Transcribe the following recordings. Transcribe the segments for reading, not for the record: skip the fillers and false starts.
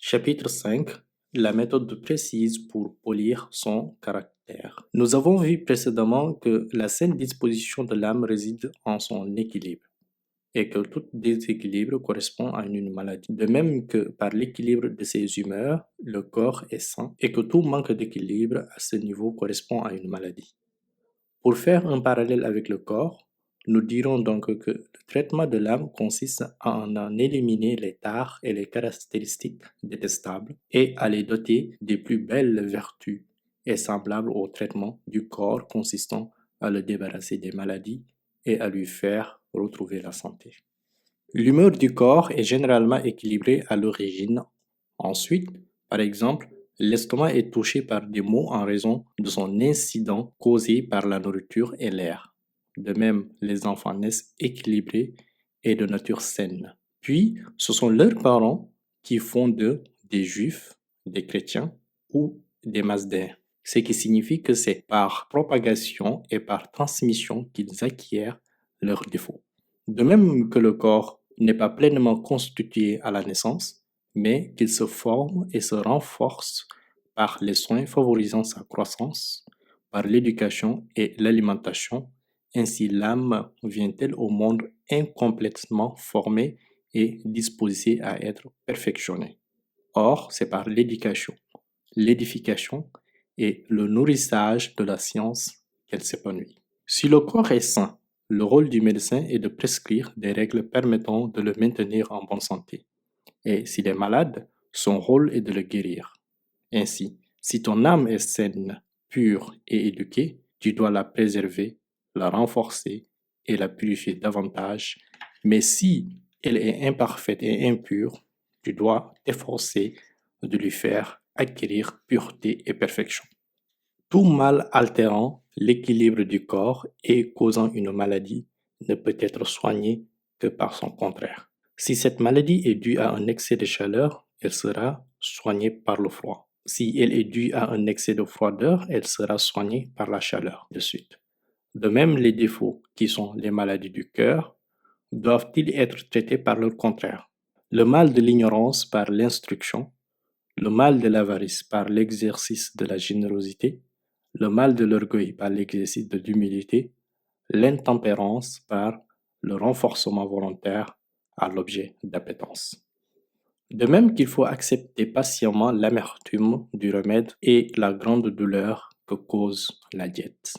Chapitre 5. La méthode précise pour polir son caractère. Nous avons vu précédemment que la saine disposition de l'âme réside en son équilibre et que tout déséquilibre correspond à une maladie. De même que par l'équilibre de ses humeurs, le corps est sain et que tout manque d'équilibre à ce niveau correspond à une maladie. Pour faire un parallèle avec le corps, nous dirons donc que le traitement de l'âme consiste à en éliminer les tares et les caractéristiques détestables et à les doter des plus belles vertus et semblable au traitement du corps consistant à le débarrasser des maladies et à lui faire retrouver la santé. L'humeur du corps est généralement équilibrée à l'origine. Ensuite, par exemple, l'estomac est touché par des maux en raison de son incident causé par la nourriture et l'air. De même, les enfants naissent équilibrés et de nature saine. Puis, ce sont leurs parents qui font d'eux des juifs, des chrétiens ou des masdéens. Ce qui signifie que c'est par propagation et par transmission qu'ils acquièrent leurs défauts. De même que le corps n'est pas pleinement constitué à la naissance, mais qu'il se forme et se renforce par les soins favorisant sa croissance, par l'éducation et l'alimentation. Ainsi l'âme vient-elle au monde incomplètement formée et disposée à être perfectionnée. Or, c'est par l'éducation, l'édification et le nourrissage de la science qu'elle s'épanouit. Si le corps est sain, le rôle du médecin est de prescrire des règles permettant de le maintenir en bonne santé. Et s'il est malade, son rôle est de le guérir. Ainsi, si ton âme est saine, pure et éduquée, tu dois la préserver, la renforcer et la purifier davantage. Mais si elle est imparfaite et impure, tu dois t'efforcer de lui faire acquérir pureté et perfection. Tout mal altérant l'équilibre du corps et causant une maladie ne peut être soigné que par son contraire. Si cette maladie est due à un excès de chaleur, elle sera soignée par le froid. Si elle est due à un excès de froideur, elle sera soignée par la chaleur de suite. De même, les défauts, qui sont les maladies du cœur, doivent-ils être traités par leur contraire. Le mal de l'ignorance par l'instruction, le mal de l'avarice par l'exercice de la générosité, le mal de l'orgueil par l'exercice de l'humilité, l'intempérance par le renforcement volontaire à l'objet d'appétence. De même qu'il faut accepter patiemment l'amertume du remède et la grande douleur que cause la diète.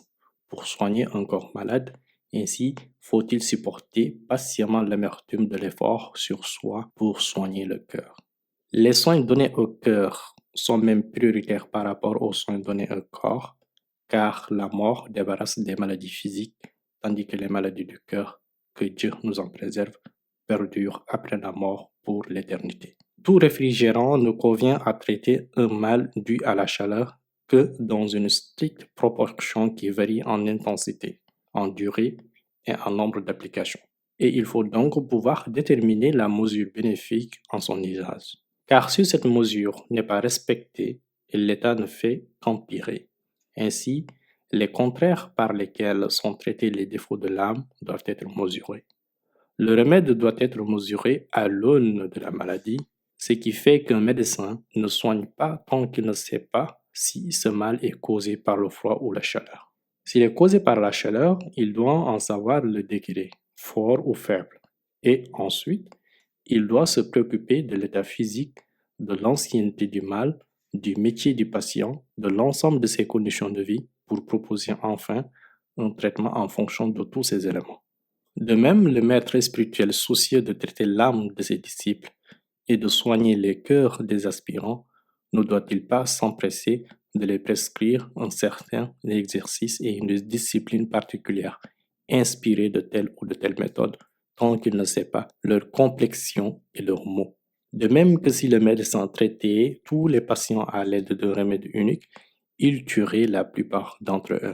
Pour soigner un corps malade, ainsi faut-il supporter patiemment l'amertume de l'effort sur soi pour soigner le cœur. Les soins donnés au cœur sont même prioritaires par rapport aux soins donnés au corps, car la mort débarrasse des maladies physiques, tandis que les maladies du cœur, que Dieu nous en préserve, perdurent après la mort pour l'éternité. Tout réfrigérant ne convient à traiter un mal dû à la chaleur que dans une stricte proportion qui varie en intensité, en durée et en nombre d'applications. Et il faut donc pouvoir déterminer la mesure bénéfique en son usage. Car si cette mesure n'est pas respectée, l'état ne fait qu'empirer. Ainsi, les contraires par lesquels sont traités les défauts de l'âme doivent être mesurés. Le remède doit être mesuré à l'aune de la maladie, ce qui fait qu'un médecin ne soigne pas tant qu'il ne sait pas si ce mal est causé par le froid ou la chaleur. S'il est causé par la chaleur, il doit en savoir le degré, fort ou faible. Et ensuite, il doit se préoccuper de l'état physique, de l'ancienneté du mal, du métier du patient, de l'ensemble de ses conditions de vie pour proposer enfin un traitement en fonction de tous ces éléments. De même, le maître spirituel soucieux de traiter l'âme de ses disciples et de soigner les cœurs des aspirants, ne doit-il pas s'empresser de les prescrire un certain exercice et une discipline particulière, inspirée de telle ou de telle méthode, tant qu'il ne sait pas leur complexion et leurs mots. De même que si le médecin traitait tous les patients à l'aide d'un remède unique, il tuerait la plupart d'entre eux.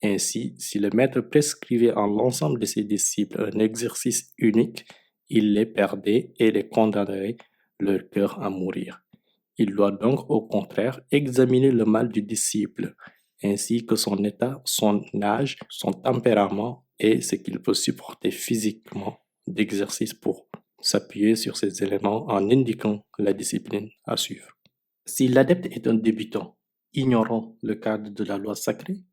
Ainsi, si le maître prescrivait à l'ensemble de ses disciples un exercice unique, il les perdait et les condamnerait leur cœur à mourir. Il doit donc au contraire examiner le mal du disciple, ainsi que son état, son âge, son tempérament et ce qu'il peut supporter physiquement d'exercice pour s'appuyer sur ces éléments en indiquant la discipline à suivre. Si l'adepte est un débutant, ignorant le cadre de la loi sacrée,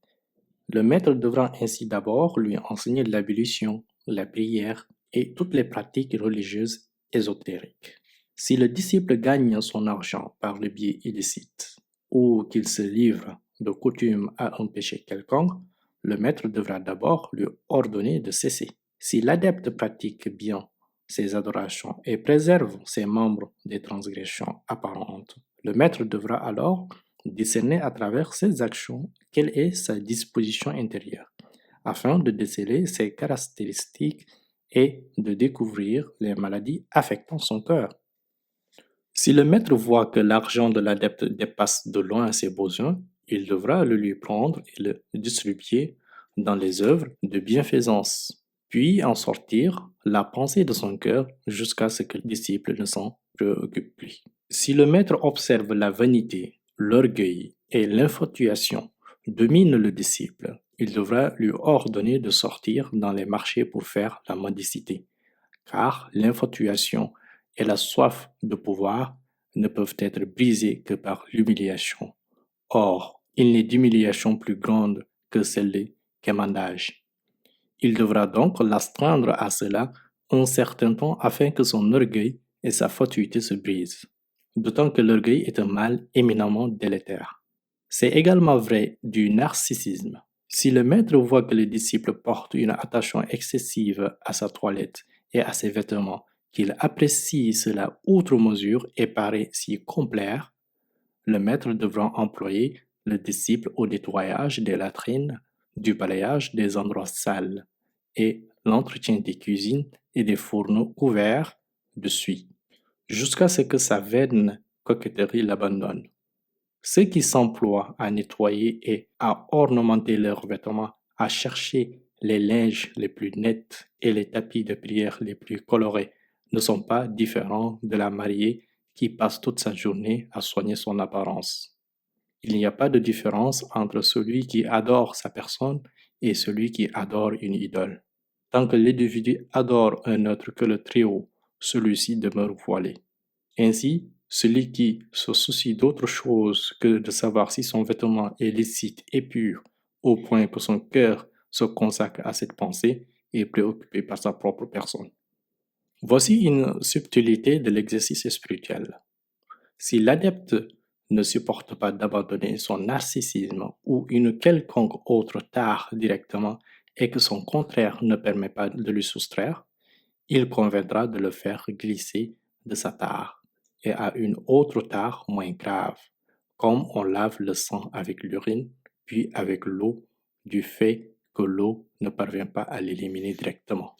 le maître devra ainsi d'abord lui enseigner l'ablution, la prière et toutes les pratiques religieuses ésotériques. Si le disciple gagne son argent par le biais illicite ou qu'il se livre de coutume à un péché quelconque, le maître devra d'abord lui ordonner de cesser. Si l'adepte pratique bien ses adorations et préserve ses membres des transgressions apparentes, le maître devra alors discerner à travers ses actions quelle est sa disposition intérieure, afin de déceler ses caractéristiques et de découvrir les maladies affectant son cœur. Si le maître voit que l'argent de l'adepte dépasse de loin ses besoins, il devra le lui prendre et le distribuer dans les œuvres de bienfaisance, puis en sortir la pensée de son cœur jusqu'à ce que le disciple ne s'en préoccupe plus. Si le maître observe la vanité, l'orgueil et l'infatuation dominent le disciple, il devra lui ordonner de sortir dans les marchés pour faire la mendicité, car l'infatuation et la soif de pouvoir ne peuvent être brisées que par l'humiliation. Or, il n'est d'humiliation plus grande que celle des quémandages. Il devra donc l'astreindre à cela un certain temps afin que son orgueil et sa fatuité se brisent. D'autant que l'orgueil est un mal éminemment délétère. C'est également vrai du narcissisme. Si le maître voit que le disciple porte une attention excessive à sa toilette et à ses vêtements, qu'il apprécie cela outre mesure et paraît s'y complaire, le maître devra employer le disciple au nettoyage des latrines, du balayage des endroits sales et l'entretien des cuisines et des fourneaux ouverts de suie, jusqu'à ce que sa vaine coquetterie l'abandonne. Ceux qui s'emploient à nettoyer et à ornementer leurs vêtements, à chercher les linges les plus nets et les tapis de prière les plus colorés, ne sont pas différents de la mariée qui passe toute sa journée à soigner son apparence. Il n'y a pas de différence entre celui qui adore sa personne et celui qui adore une idole. Tant que l'individu adore un autre que le Très-Haut, celui-ci demeure voilé. Ainsi, celui qui se soucie d'autre chose que de savoir si son vêtement est licite et pur, au point que son cœur se consacre à cette pensée, est préoccupé par sa propre personne. Voici une subtilité de l'exercice spirituel. Si l'adepte ne supporte pas d'abandonner son narcissisme ou une quelconque autre tare directement et que son contraire ne permet pas de lui soustraire, il conviendra de le faire glisser de sa tare et à une autre tare moins grave, comme on lave le sang avec l'urine, puis avec l'eau, du fait que l'eau ne parvient pas à l'éliminer directement.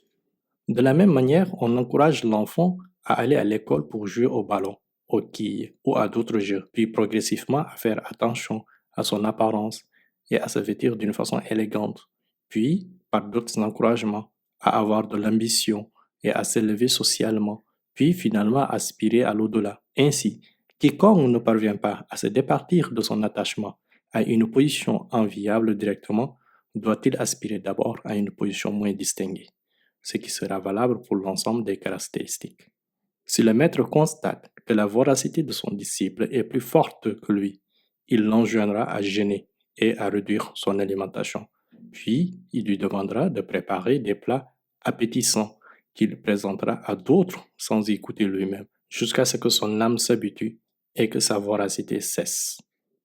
De la même manière, on encourage l'enfant à aller à l'école pour jouer au ballon, aux quilles ou à d'autres jeux, puis progressivement à faire attention à son apparence et à se vêtir d'une façon élégante, puis, par d'autres encouragements, à avoir de l'ambition et à s'élever socialement, puis finalement aspirer à l'au-delà. Ainsi, quiconque ne parvient pas à se départir de son attachement à une position enviable directement, doit-il aspirer d'abord à une position moins distinguée, ce qui sera valable pour l'ensemble des caractéristiques. Si le maître constate que la voracité de son disciple est plus forte que lui, il l'enjoindra à jeûner et à réduire son alimentation. Puis, il lui demandera de préparer des plats appétissants qu'il présentera à d'autres sans écouter lui-même, jusqu'à ce que son âme s'habitue et que sa voracité cesse.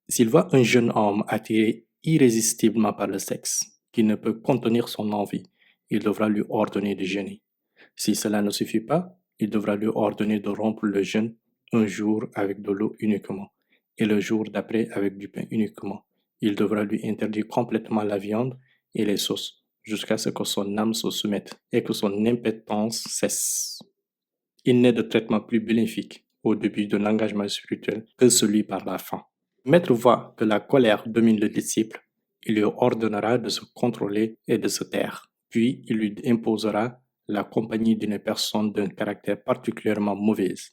S'il voit un jeune homme attiré irrésistiblement par le sexe, qui ne peut contenir son envie, il devra lui ordonner de jeûner. Si cela ne suffit pas, il devra lui ordonner de rompre le jeûne un jour avec de l'eau uniquement et le jour d'après avec du pain uniquement. Il devra lui interdire complètement la viande et les sauces jusqu'à ce que son âme se soumette et que son impétence cesse. Il n'est de traitement plus bénéfique au début de l'engagement spirituel que celui par la faim. Le maître voit que la colère domine le disciple, il lui ordonnera de se contrôler et de se taire. Puis il lui imposera la compagnie d'une personne d'un caractère particulièrement mauvaise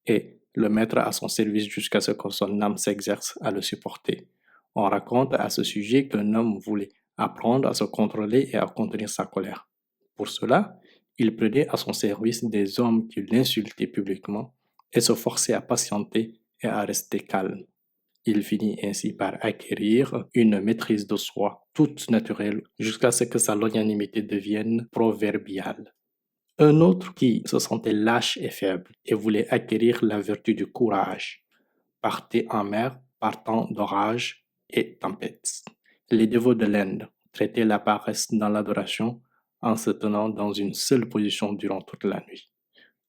et le mettre à son service jusqu'à ce que son âme s'exerce à le supporter. On raconte à ce sujet qu'un homme voulait apprendre à se contrôler et à contenir sa colère. Pour cela, Il prenait à son service des hommes qui l'insultaient publiquement et se forçait à patienter et à rester calme. Il finit ainsi par acquérir une maîtrise de soi toute naturelle jusqu'à ce que sa longanimité devienne proverbiale. Un autre qui se sentait lâche et faible et voulait acquérir la vertu du courage partait en mer par temps d'orage et tempêtes. Les dévots de l'Inde traitaient la paresse dans l'adoration en se tenant dans une seule position durant toute la nuit.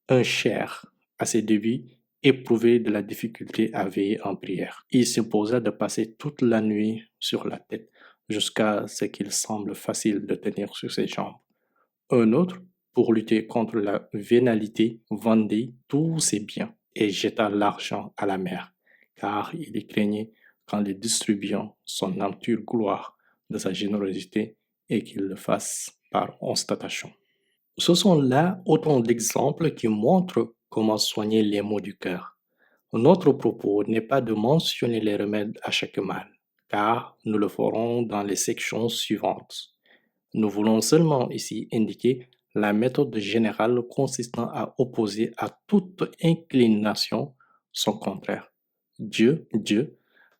Un cher, à ses débuts, éprouvé de la difficulté à veiller en prière. Il s'imposa de passer toute la nuit sur la tête jusqu'à ce qu'il semble facile de tenir sur ses jambes. Un autre, pour lutter contre la vénalité, vendit tous ses biens et jeta l'argent à la mer, car il y craignait qu'en les distribuant, son nature gloire de sa générosité et qu'il le fasse par constatation. Ce sont là autant d'exemples qui montrent comment soigner les maux du cœur. Notre propos n'est pas de mentionner les remèdes à chaque mal, car nous le ferons dans les sections suivantes. Nous voulons seulement ici indiquer la méthode générale consistant à opposer à toute inclination son contraire. Dieu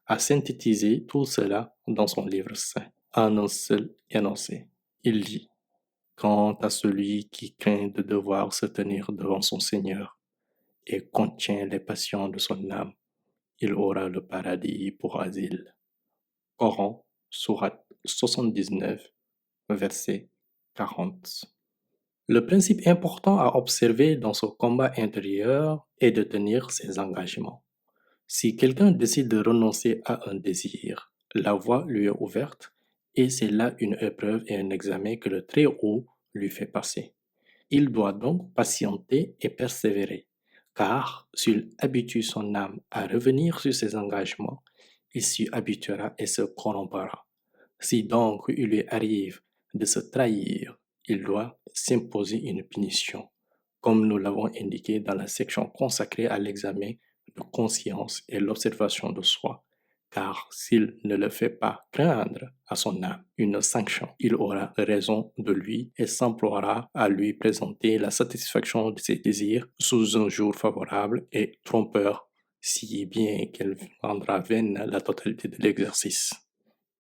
a synthétisé tout cela dans son livre saint, en un seul énoncé. Il dit: quant à celui qui craint de devoir se tenir devant son Seigneur et contient les passions de son âme, il aura le paradis pour asile. Coran, sourate 79, verset 40. Le principe important à observer dans ce combat intérieur est de tenir ses engagements. Si quelqu'un décide de renoncer à un désir, la voie lui est ouverte et c'est là une épreuve et un examen que le Très-Haut lui fait passer. Il doit donc patienter et persévérer, car s'il habitue son âme à revenir sur ses engagements, il s'y habituera et se corrompra. Si donc il lui arrive de se trahir, il doit s'imposer une punition, comme nous l'avons indiqué dans la section consacrée à l'examen de conscience et l'observation de soi, car s'il ne le fait pas craindre à son âme une sanction, il aura raison de lui et s'emploiera à lui présenter la satisfaction de ses désirs sous un jour favorable et trompeur, si bien qu'elle rendra vaine la totalité de l'exercice.